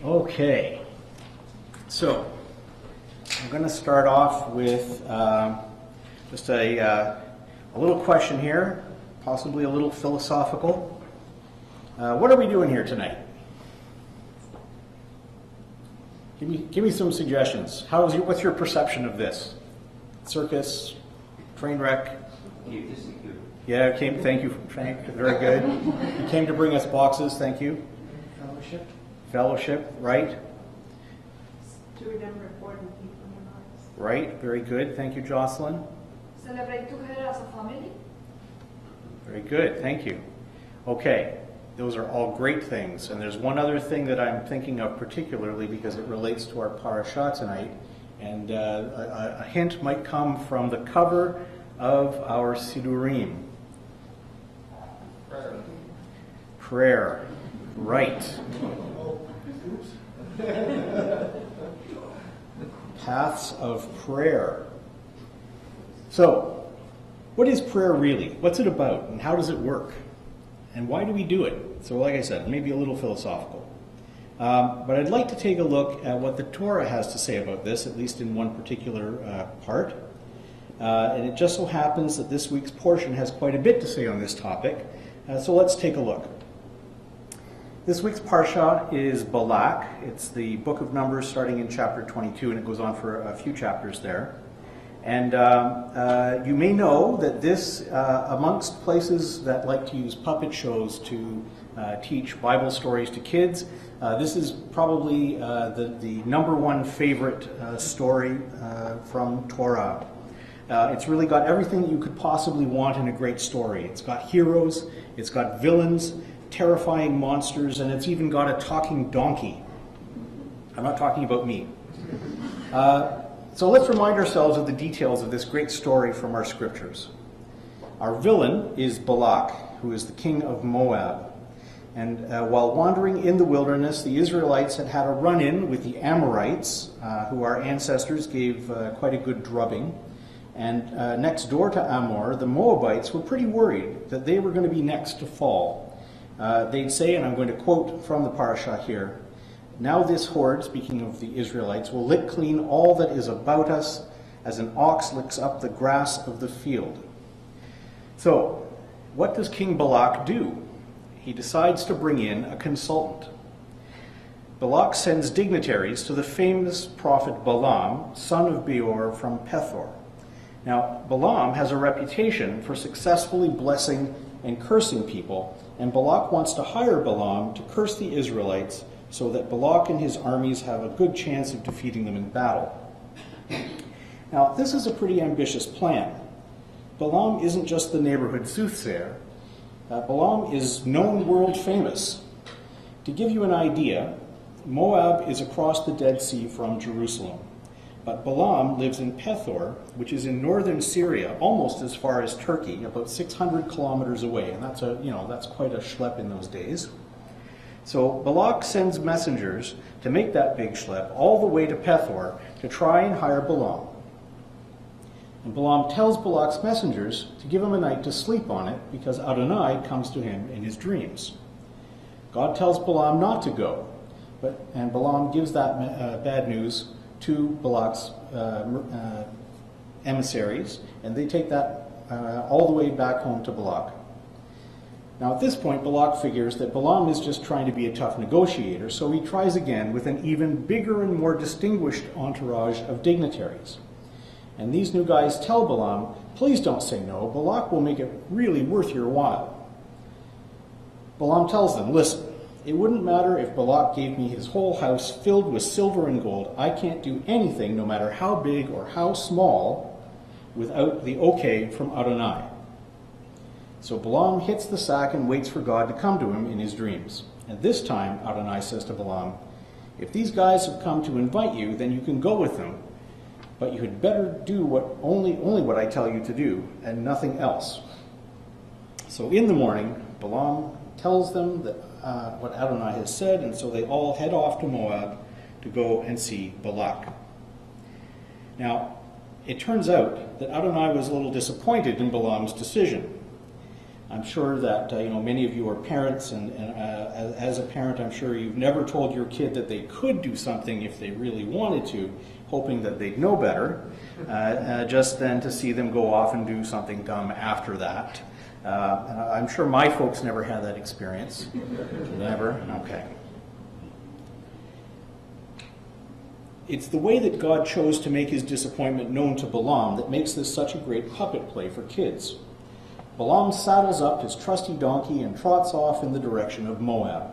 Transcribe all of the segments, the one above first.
Okay, so I'm going to start off with just a little question here, possibly a little philosophical. What are we doing here tonight? Give me some suggestions. What's your perception of this? Circus, train wreck? Yeah, thank you, Frank. Very good. You came to bring us boxes, thank you. Fellowship, right? To remember important people in your lives. Right, very good. Thank you, Jocelyn. Celebrate together as a family. Very good, thank you. Okay, those are all great things. And there's one other thing that I'm thinking of particularly because it relates to our Parashat tonight. And a hint might come from the cover of our Sidurim. Prayer. Right. Paths of prayer. So, what is prayer really? What's it about and how does it work? And why do we do it? So like I said, maybe a little philosophical. But I'd like to take a look at what the Torah has to say about this, at least in one particular part. And it just so happens that this week's portion has quite a bit to say on this topic. So let's take a look. This week's Parsha is Balak. It's the book of Numbers starting in chapter 22, and it goes on for a few chapters there. And you may know that this, amongst places that like to use puppet shows to teach Bible stories to kids, this is probably the number one favorite story from Torah. It's really got everything that you could possibly want in a great story. It's got heroes, it's got villains, terrifying monsters, and it's even got a talking donkey. I'm not talking about me. So let's remind ourselves of the details of this great story from our scriptures. Our villain is Balak, who is the king of Moab. And while wandering in the wilderness, the Israelites had had a run-in with the Amorites, who our ancestors gave quite a good drubbing. And next door to Amor, the Moabites were pretty worried that they were going to be next to fall. They'd say, and I'm going to quote from the Parashat here, "Now this horde," speaking of the Israelites, "will lick clean all that is about us as an ox licks up the grass of the field." So, what does King Balak do? He decides to bring in a consultant. Balak sends dignitaries to the famous prophet Balaam, son of Beor from Pethor. Now, Balaam has a reputation for successfully blessing and cursing people, and Balak wants to hire Balaam to curse the Israelites so that Balak and his armies have a good chance of defeating them in battle. Now, this is a pretty ambitious plan. Balaam isn't just the neighborhood soothsayer. Balaam is known world famous. To give you an idea, Moab is across the Dead Sea from Jerusalem. But Balaam lives in Pethor, which is in northern Syria, almost as far as Turkey, about 600 kilometers away. And that's quite a schlep in those days. So Balak sends messengers to make that big schlep all the way to Pethor to try and hire Balaam. And Balaam tells Balak's messengers to give him a night to sleep on it because Adonai comes to him in his dreams. God tells Balaam not to go, and Balaam gives that bad news to Balak's emissaries, and they take that all the way back home to Balak. Now at this point, Balak figures that Balaam is just trying to be a tough negotiator, so he tries again with an even bigger and more distinguished entourage of dignitaries. And these new guys tell Balaam, "Please don't say no, Balak will make it really worth your while." Balaam tells them, "Listen, it wouldn't matter if Balak gave me his whole house filled with silver and gold. I can't do anything, no matter how big or how small, without the okay from Adonai." So Balaam hits the sack and waits for God to come to him in his dreams. And this time, Adonai says to Balaam, "If these guys have come to invite you, then you can go with them. But you had better do only what I tell you to do, and nothing else." So in the morning, Balaam tells them that what Adonai has said, and so they all head off to Moab to go and see Balak. Now, it turns out that Adonai was a little disappointed in Balaam's decision. I'm sure that many of you are parents, and as a parent, I'm sure you've never told your kid that they could do something if they really wanted to, hoping that they'd know better, just then to see them go off and do something dumb after that. I'm sure my folks never had that experience. Never? Okay. It's the way that God chose to make his disappointment known to Balaam that makes this such a great puppet play for kids. Balaam saddles up his trusty donkey and trots off in the direction of Moab.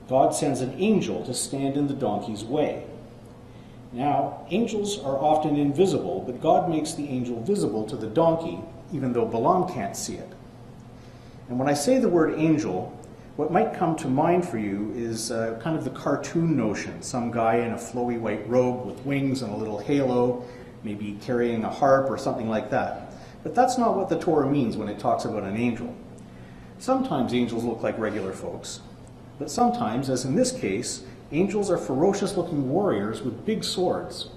God sends an angel to stand in the donkey's way. Now, angels are often invisible, but God makes the angel visible to the donkey, even though Balaam can't see it. And when I say the word angel, what might come to mind for you is kind of the cartoon notion. Some guy in a flowy white robe with wings and a little halo, maybe carrying a harp or something like that. But that's not what the Torah means when it talks about an angel. Sometimes angels look like regular folks, but sometimes, as in this case, angels are ferocious-looking warriors with big swords.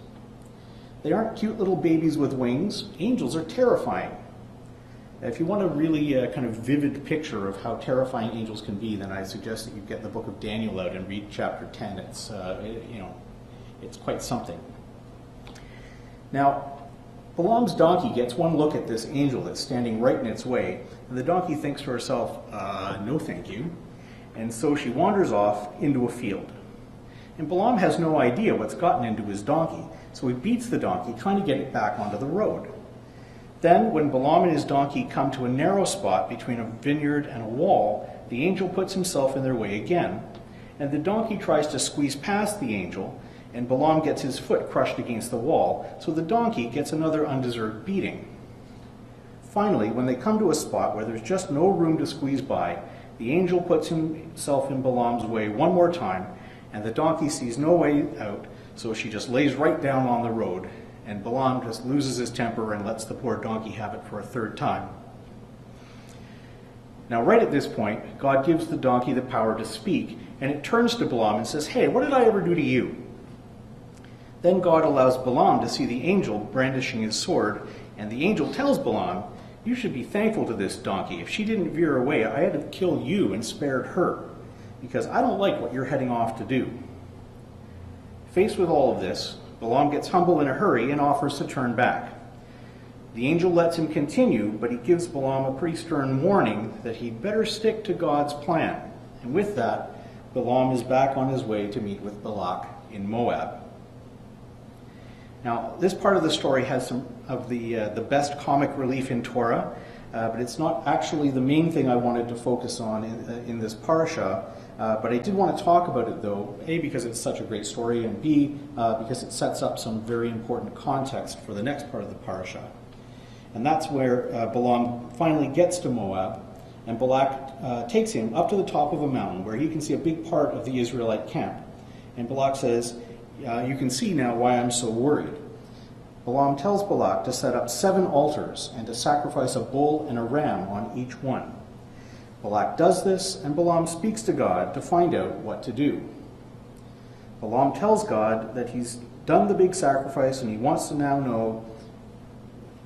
They aren't cute little babies with wings. Angels are terrifying. If you want a really kind of vivid picture of how terrifying angels can be, then I suggest that you get the book of Daniel out and read chapter 10. It's quite something. Now, Balaam's donkey gets one look at this angel that's standing right in its way, and the donkey thinks to herself, no thank you, and so she wanders off into a field. And Balaam has no idea what's gotten into his donkey, so he beats the donkey, trying to get it back onto the road. Then, when Balaam and his donkey come to a narrow spot between a vineyard and a wall, the angel puts himself in their way again, and the donkey tries to squeeze past the angel, and Balaam gets his foot crushed against the wall, so the donkey gets another undeserved beating. Finally, when they come to a spot where there's just no room to squeeze by, the angel puts himself in Balaam's way one more time, and the donkey sees no way out, so she just lays right down on the road, and Balaam just loses his temper and lets the poor donkey have it for a third time. Now, right at this point, God gives the donkey the power to speak, and it turns to Balaam and says, "Hey, what did I ever do to you?" Then God allows Balaam to see the angel brandishing his sword, and the angel tells Balaam, "You should be thankful to this donkey. If she didn't veer away, I had to kill you and spared her, because I don't like what you're heading off to do." Faced with all of this, Balaam gets humble in a hurry and offers to turn back. The angel lets him continue, but he gives Balaam a pretty stern warning that he'd better stick to God's plan. And with that, Balaam is back on his way to meet with Balak in Moab. Now, this part of the story has some of the best comic relief in Torah, but it's not actually the main thing I wanted to focus on in this parasha. But I did want to talk about it, though, A, because it's such a great story, and B, because it sets up some very important context for the next part of the parasha. And that's where Balaam finally gets to Moab, and Balak takes him up to the top of a mountain where he can see a big part of the Israelite camp. And Balak says, "You can see now why I'm so worried." Balaam tells Balak to set up 7 altars and to sacrifice a bull and a ram on each one. Balak does this, and Balaam speaks to God to find out what to do. Balaam tells God that he's done the big sacrifice and he wants to now know,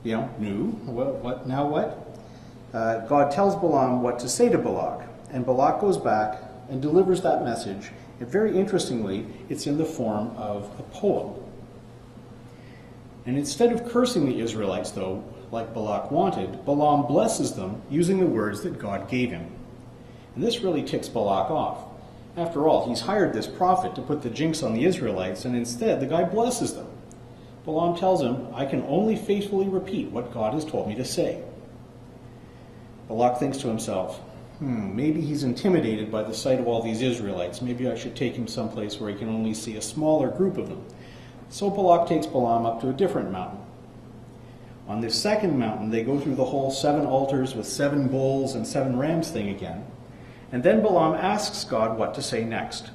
what? God tells Balaam what to say to Balak, and Balak goes back and delivers that message, and very interestingly, it's in the form of a poem. And instead of cursing the Israelites, though, like Balak wanted, Balaam blesses them using the words that God gave him. And this really ticks Balak off. After all, he's hired this prophet to put the jinx on the Israelites, and instead the guy blesses them. Balaam tells him, "I can only faithfully repeat what God has told me to say." Balak thinks to himself, maybe he's intimidated by the sight of all these Israelites. Maybe I should take him someplace where he can only see a smaller group of them. So Balak takes Balaam up to a different mountain. On this second mountain, they go through the whole 7 altars with 7 bulls and 7 rams thing again. And then Balaam asks God what to say next.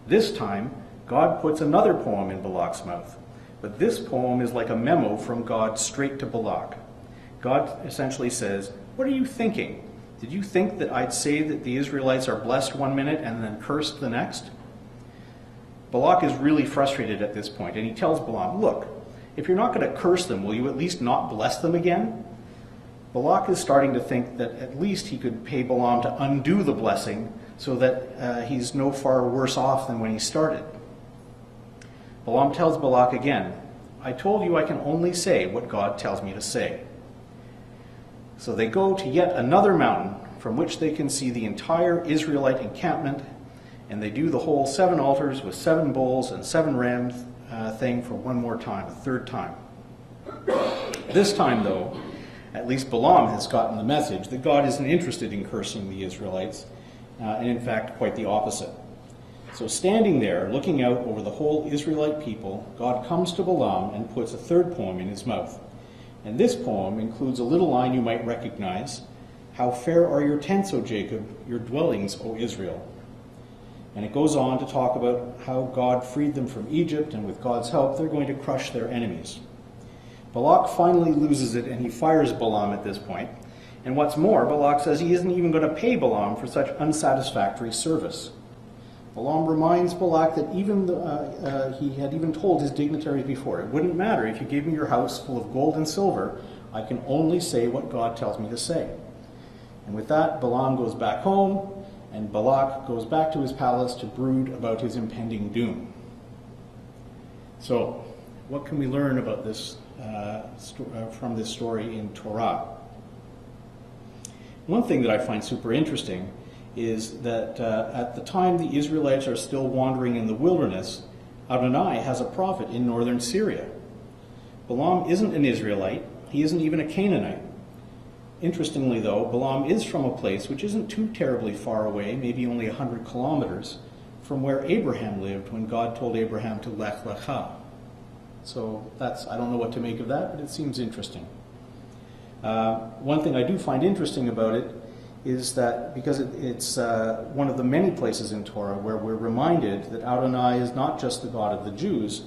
This time, God puts another poem in Balak's mouth. But this poem is like a memo from God straight to Balak. God essentially says, "What are you thinking? Did you think that I'd say that the Israelites are blessed one minute and then cursed the next?" Balak is really frustrated at this point, and he tells Balaam, "Look, if you're not going to curse them, will you at least not bless them again?" Balak is starting to think that at least he could pay Balaam to undo the blessing so that he's no far worse off than when he started. Balaam tells Balak again, "I told you I can only say what God tells me to say." So they go to yet another mountain from which they can see the entire Israelite encampment, and they do the whole 7 altars with 7 bulls and 7 rams thing for one more time, a third time. This time, though, at least Balaam has gotten the message that God isn't interested in cursing the Israelites, and in fact, quite the opposite. So standing there, looking out over the whole Israelite people, God comes to Balaam and puts a third poem in his mouth. And this poem includes a little line you might recognize, "How fair are your tents, O Jacob, your dwellings, O Israel." And it goes on to talk about how God freed them from Egypt, and with God's help, they're going to crush their enemies. Balak finally loses it, and he fires Balaam at this point. And what's more, Balak says he isn't even going to pay Balaam for such unsatisfactory service. Balaam reminds Balak that he had even told his dignitaries before, "It wouldn't matter if you gave me your house full of gold and silver. I can only say what God tells me to say." And with that, Balaam goes back home, and Balak goes back to his palace to brood about his impending doom. So, what can we learn about this from this story in Torah? One thing that I find super interesting is that at the time the Israelites are still wandering in the wilderness, Adonai has a prophet in northern Syria. Balaam isn't an Israelite. He isn't even a Canaanite. Interestingly, though, Balaam is from a place which isn't too terribly far away, maybe only 100 kilometers, from where Abraham lived when God told Abraham to Lech Lecha. So I don't know what to make of that, but it seems interesting. One thing I do find interesting about it is that because it's one of the many places in Torah where we're reminded that Adonai is not just the God of the Jews,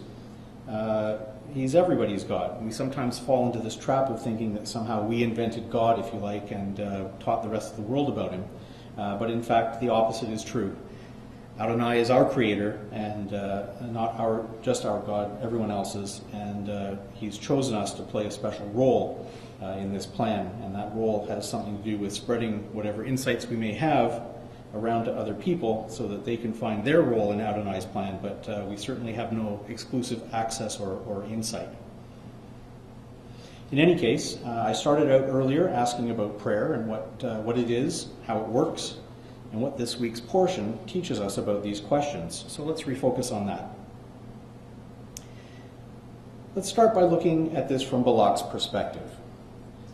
he's everybody's God. We sometimes fall into this trap of thinking that somehow we invented God, if you like, and taught the rest of the world about him. But in fact, the opposite is true. Adonai is our creator, and not just our God, everyone else's, and he's chosen us to play a special role in this plan, and that role has something to do with spreading whatever insights we may have around to other people so that they can find their role in Adonai's plan, but we certainly have no exclusive access or insight. In any case, I started out earlier asking about prayer and what it is, how it works, and what this week's portion teaches us about these questions. So let's refocus on that. Let's start by looking at this from Balak's perspective.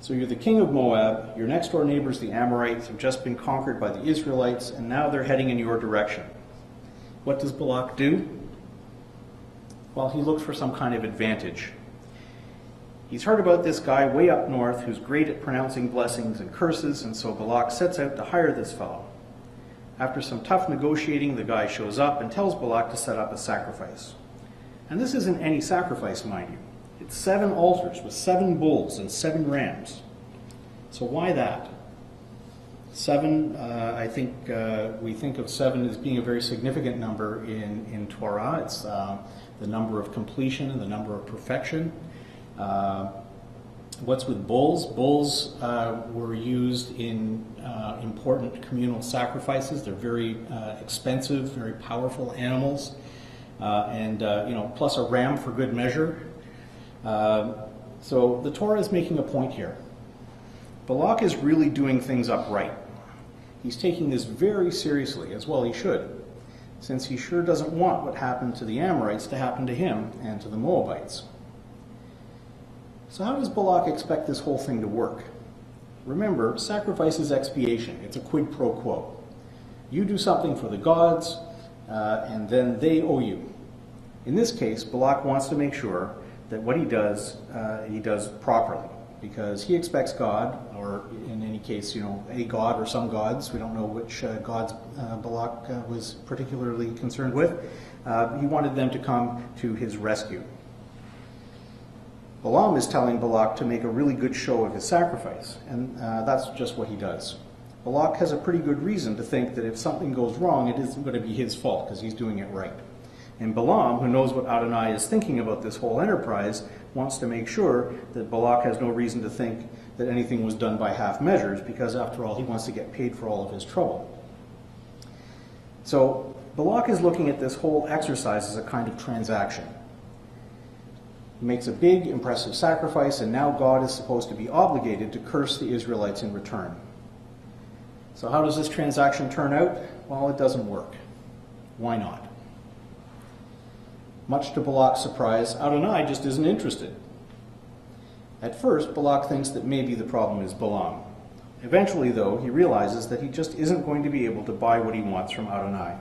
So you're the king of Moab, your next door neighbors, the Amorites, have just been conquered by the Israelites, and now they're heading in your direction. What does Balak do? Well, he looks for some kind of advantage. He's heard about this guy way up north who's great at pronouncing blessings and curses, and so Balak sets out to hire this fellow. After some tough negotiating, the guy shows up and tells Balak to set up a sacrifice. And this isn't any sacrifice, mind you. It's 7 altars with 7 bulls and 7 rams. So why that? 7, I think we think of 7 as being a very significant number in Torah. It's the number of completion and the number of perfection. What's with bulls? Bulls were used in important communal sacrifices. They're very expensive, very powerful animals, and plus a ram for good measure. So the Torah is making a point here. Balak is really doing things upright. He's taking this very seriously, as well he should, since he sure doesn't want what happened to the Amorites to happen to him and to the Moabites. So how does Balak expect this whole thing to work? Remember, sacrifice is expiation. It's a quid pro quo. You do something for the gods, and then they owe you. In this case, Balak wants to make sure that what he does properly, because he expects God, or in any case, a god or some gods. We don't know which gods Balak was particularly concerned with. He wanted them to come to his rescue. Balaam is telling Balak to make a really good show of his sacrifice, and that's just what he does. Balak has a pretty good reason to think that if something goes wrong, it isn't going to be his fault, because he's doing it right. And Balaam, who knows what Adonai is thinking about this whole enterprise, wants to make sure that Balak has no reason to think that anything was done by half measures, because after all, he wants to get paid for all of his trouble. So Balak is looking at this whole exercise as a kind of transaction. He makes a big, impressive sacrifice, and now God is supposed to be obligated to curse the Israelites in return. So how does this transaction turn out? Well, it doesn't work. Why not? Much to Balak's surprise, Adonai just isn't interested. At first, Balak thinks that maybe the problem is Balaam. Eventually, though, he realizes that he just isn't going to be able to buy what he wants from Adonai.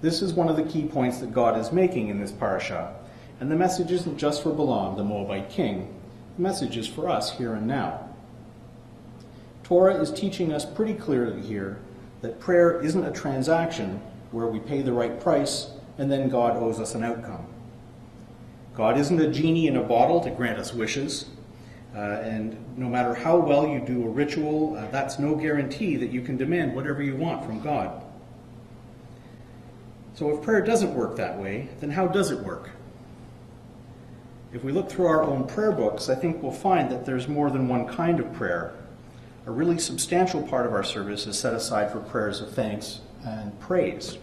This is one of the key points that God is making in this parasha, and the message isn't just for Balaam, the Moabite king. The message is for us here and now. Torah is teaching us pretty clearly here that prayer isn't a transaction where we pay the right price and then God owes us an outcome. God isn't a genie in a bottle to grant us wishes. And no matter how well you do a ritual, that's no guarantee that you can demand whatever you want from God. So if prayer doesn't work that way, then how does it work? If we look through our own prayer books, I think we'll find that there's more than one kind of prayer. A really substantial part of our service is set aside for prayers of thanks and praise.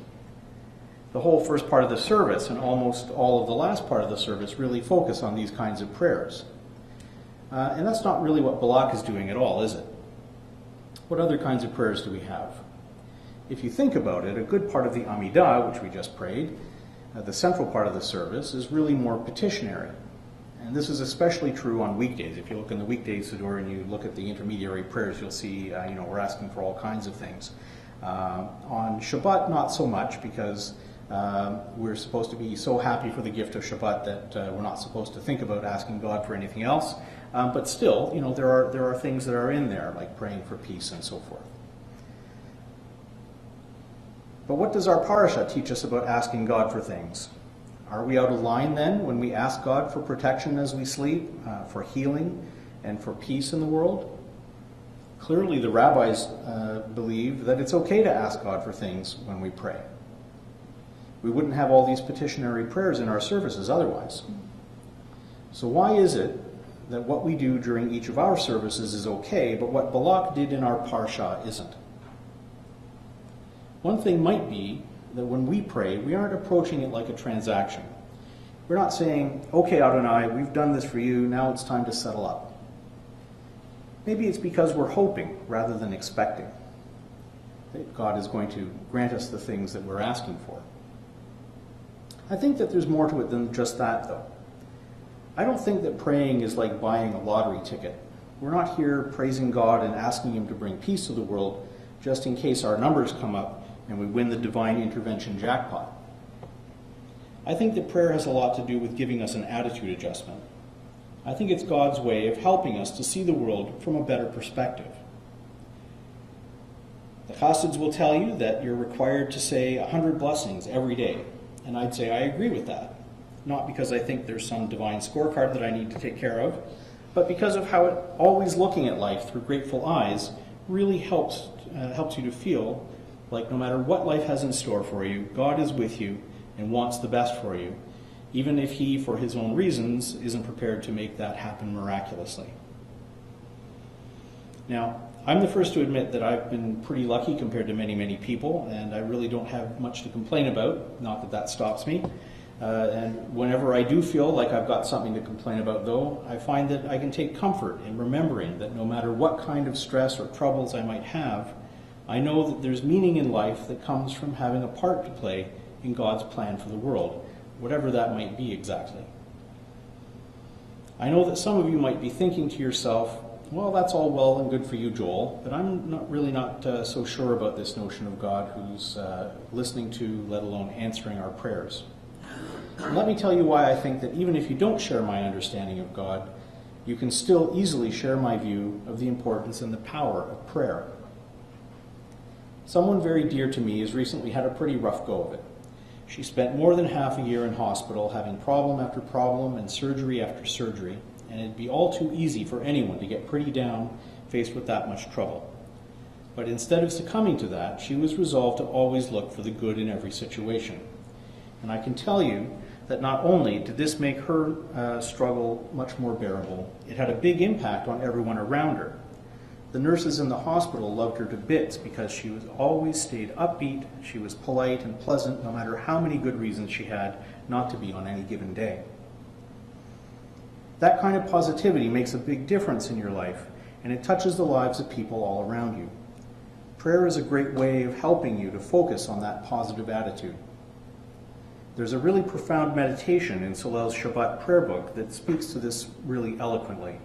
The whole first part of the service and almost all of the last part of the service really focus on these kinds of prayers. And that's not really what Balak is doing at all, is it? What other kinds of prayers do we have? If you think about it, a good part of the Amidah, which we just prayed, the central part of the service, is really more petitionary. And this is especially true on weekdays. If you look in the weekday Siddur and you look at the intermediary prayers, you'll see, we're asking for all kinds of things. On Shabbat, not so much, because we're supposed to be so happy for the gift of Shabbat that we're not supposed to think about asking God for anything else. But still, there are things that are in there, like praying for peace and so forth. But what does our parasha teach us about asking God for things? Are we out of line then when we ask God for protection as we sleep, for healing, and for peace in the world? Clearly, the rabbis believe that it's okay to ask God for things when we pray. We wouldn't have all these petitionary prayers in our services otherwise. So why is it that what we do during each of our services is okay, but what Balak did in our parsha isn't? One thing might be that when we pray, we aren't approaching it like a transaction. We're not saying, okay, Adonai, we've done this for you, now it's time to settle up. Maybe it's because we're hoping rather than expecting that God is going to grant us the things that we're asking for. I think that there's more to it than just that, though. I don't think that praying is like buying a lottery ticket. We're not here praising God and asking Him to bring peace to the world just in case our numbers come up and we win the divine intervention jackpot. I think that prayer has a lot to do with giving us an attitude adjustment. I think it's God's way of helping us to see the world from a better perspective. The Chassids will tell you that you're required to say 100 blessings every day, and I'd say I agree with that. Not because I think there's some divine scorecard that I need to take care of, but because of how always looking at life through grateful eyes really helps you to feel like no matter what life has in store for you, God is with you and wants the best for you, even if He, for His own reasons, isn't prepared to make that happen miraculously. Now, I'm the first to admit that I've been pretty lucky compared to many, many people, and I really don't have much to complain about, not that that stops me. And whenever I do feel like I've got something to complain about, though, I find that I can take comfort in remembering that no matter what kind of stress or troubles I might have, I know that there's meaning in life that comes from having a part to play in God's plan for the world, whatever that might be exactly. I know that some of you might be thinking to yourself, well, that's all well and good for you, Joel, but I'm not so sure about this notion of God who's listening to, let alone answering our prayers. And let me tell you why I think that even if you don't share my understanding of God, you can still easily share my view of the importance and the power of prayer. Someone very dear to me has recently had a pretty rough go of it. She spent more than half a year in hospital having problem after problem and surgery after surgery, and it'd be all too easy for anyone to get pretty down faced with that much trouble. But instead of succumbing to that, she was resolved to always look for the good in every situation. And I can tell you that not only did this make her struggle much more bearable, it had a big impact on everyone around her. The nurses in the hospital loved her to bits because she was always stayed upbeat, she was polite and pleasant no matter how many good reasons she had not to be on any given day. That kind of positivity makes a big difference in your life, and it touches the lives of people all around you. Prayer is a great way of helping you to focus on that positive attitude. There's a really profound meditation in Soleil's Shabbat prayer book that speaks to this really eloquently.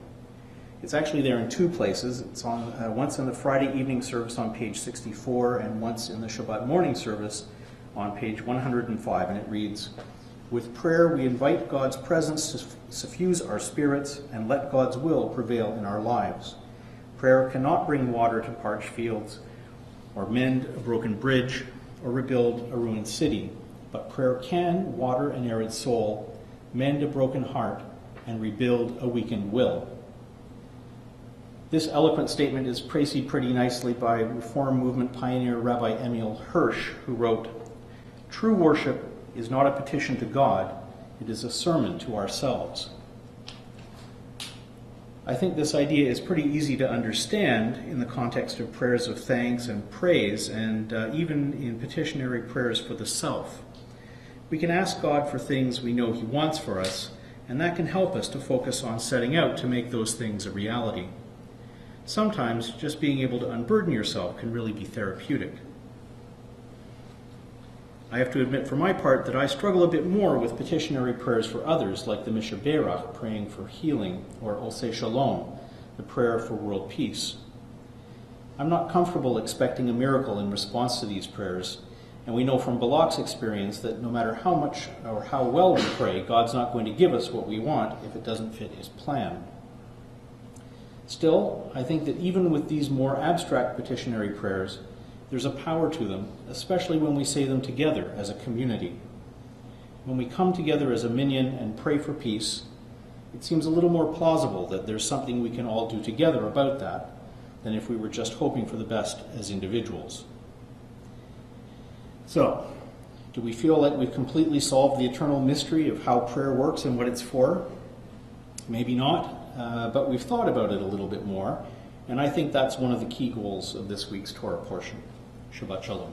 It's actually there in two places. It's on once in the Friday evening service on page 64 and once in the Shabbat morning service on page 105, and it reads, "With prayer we invite God's presence to suffuse our spirits and let God's will prevail in our lives. Prayer cannot bring water to parched fields or mend a broken bridge or rebuild a ruined city, but prayer can water an arid soul, mend a broken heart, and rebuild a weakened will." This eloquent statement is praised pretty nicely by Reform movement pioneer Rabbi Emil Hirsch, who wrote, "True worship is not a petition to God, it is a sermon to ourselves." I think this idea is pretty easy to understand in the context of prayers of thanks and praise, and even in petitionary prayers for the self. We can ask God for things we know He wants for us, and that can help us to focus on setting out to make those things a reality. Sometimes just being able to unburden yourself can really be therapeutic. I have to admit for my part that I struggle a bit more with petitionary prayers for others, like the Misha Berach, praying for healing, or Oseh Shalom, the prayer for world peace. I'm not comfortable expecting a miracle in response to these prayers, and we know from Balak's experience that no matter how much or how well we pray, God's not going to give us what we want if it doesn't fit His plan. Still, I think that even with these more abstract petitionary prayers, there's a power to them, especially when we say them together as a community. When we come together as a minyan and pray for peace, it seems a little more plausible that there's something we can all do together about that than if we were just hoping for the best as individuals. So, do we feel like we've completely solved the eternal mystery of how prayer works and what it's for? Maybe not. But we've thought about it a little bit more, and I think that's one of the key goals of this week's Torah portion. Shabbat Shalom.